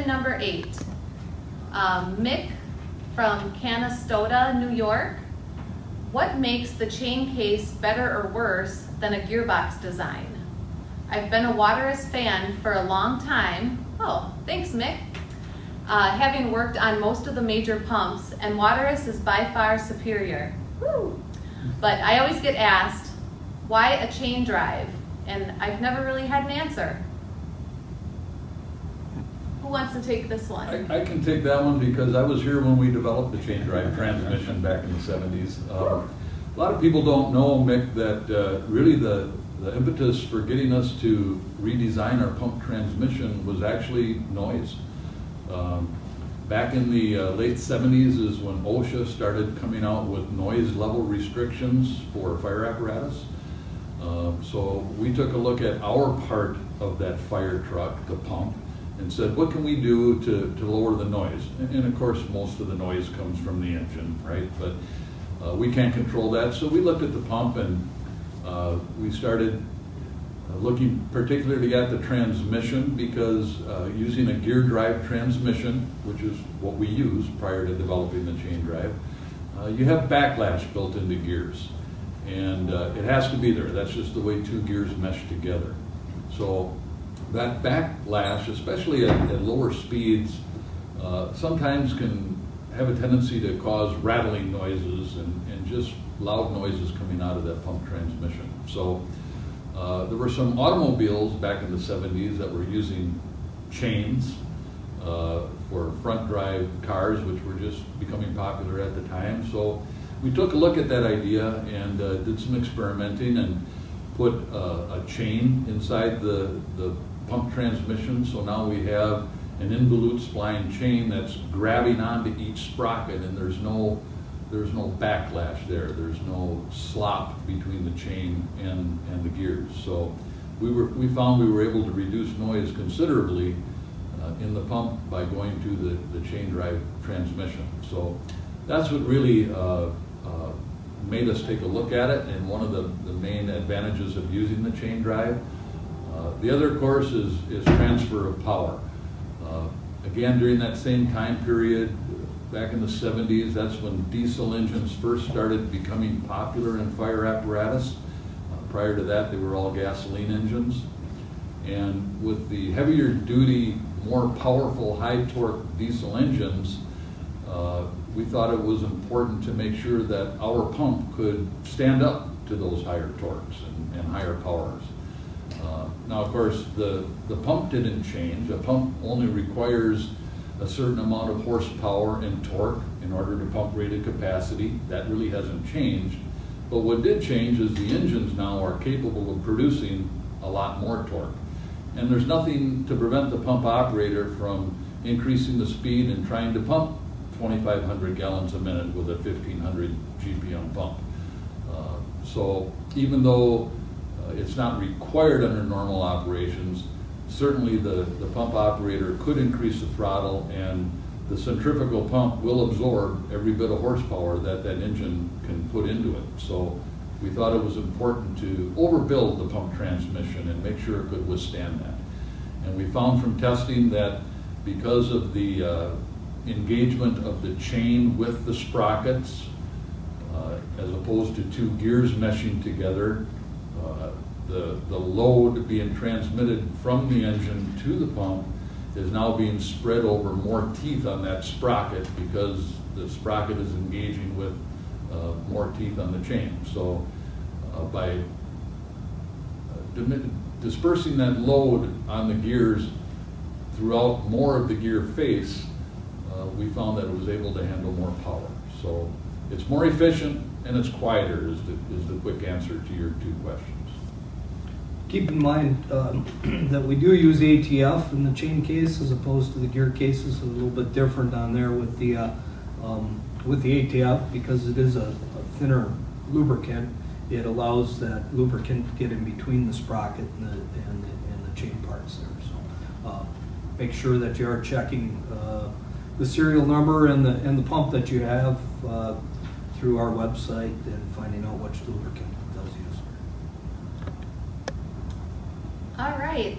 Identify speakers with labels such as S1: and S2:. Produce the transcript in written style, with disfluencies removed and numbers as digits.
S1: Question number 8. Mick from Canastota, New York. What makes the chain case better or worse than a gearbox design? I've been a Waterous fan for a long time. Oh, thanks, Mick. Having worked on most of the major pumps, and Waterous is by far superior. Woo! But I always get asked, why a chain drive? And I've never really had an answer. Who wants to take this one?
S2: I can take that one because I was here when we developed the chain drive transmission back in the 70s. A lot of people don't know, Mick, that really the impetus for getting us to redesign our pump transmission was actually noise. Back in the late 70s is when OSHA started coming out with noise level restrictions for fire apparatus. So we took a look at our part of that fire truck, the pump, and said, what can we do to lower the noise? And of course, most of the noise comes from the engine, right? But we can't control that. So we looked at the pump and we started looking particularly at the transmission because using a gear drive transmission, which is what we used prior to developing the chain drive, you have backlash built into gears. And it has to be there. That's just the way two gears mesh together. So that backlash, especially at lower speeds, sometimes can have a tendency to cause rattling noises and just loud noises coming out of that pump transmission. So there were some automobiles back in the 70s that were using chains for front drive cars, which were just becoming popular at the time. So we took a look at that idea and did some experimenting and put a chain inside the pump transmission. So now we have an involute spline chain that's grabbing onto each sprocket, and there's no backlash there. There's no slop between the chain and the gears. So we found we were able to reduce noise considerably in the pump by going to the chain drive transmission. So that's what really made us take a look at it, and one of the main advantages of using the chain drive. The other, of course, is transfer of power. Again, during that same time period, back in the 70s, that's when diesel engines first started becoming popular in fire apparatus. Prior to that, they were all gasoline engines. And with the heavier duty, more powerful, high torque diesel engines, we thought it was important to make sure that our pump could stand up to those higher torques and higher powers. Now, of course, the pump didn't change. A pump only requires a certain amount of horsepower and torque in order to pump rated capacity. That really hasn't changed. But what did change is the engines now are capable of producing a lot more torque. And there's nothing to prevent the pump operator from increasing the speed and trying to pump 2,500 gallons a minute with a 1,500 GPM pump. So even though it's not required under normal operations, certainly the pump operator could increase the throttle, and the centrifugal pump will absorb every bit of horsepower that engine can put into it. So we thought it was important to overbuild the pump transmission and make sure it could withstand that. And we found from testing that because of the engagement of the chain with the sprockets, as opposed to two gears meshing together, the load being transmitted from the engine to the pump is now being spread over more teeth on that sprocket because the sprocket is engaging with more teeth on the chain. So by dispersing that load on the gears throughout more of the gear face, we found that it was able to handle more power. So it's more efficient and it's quieter is the quick answer to your two questions.
S3: Keep in mind that we do use ATF in the chain case as opposed to the gear cases. A little bit different on there with the ATF because it is a thinner lubricant. It allows that lubricant to get in between the sprocket and the chain parts there. So make sure that you are checking the serial number and the pump that you have through our website and finding out which lubricant does use.
S1: All right.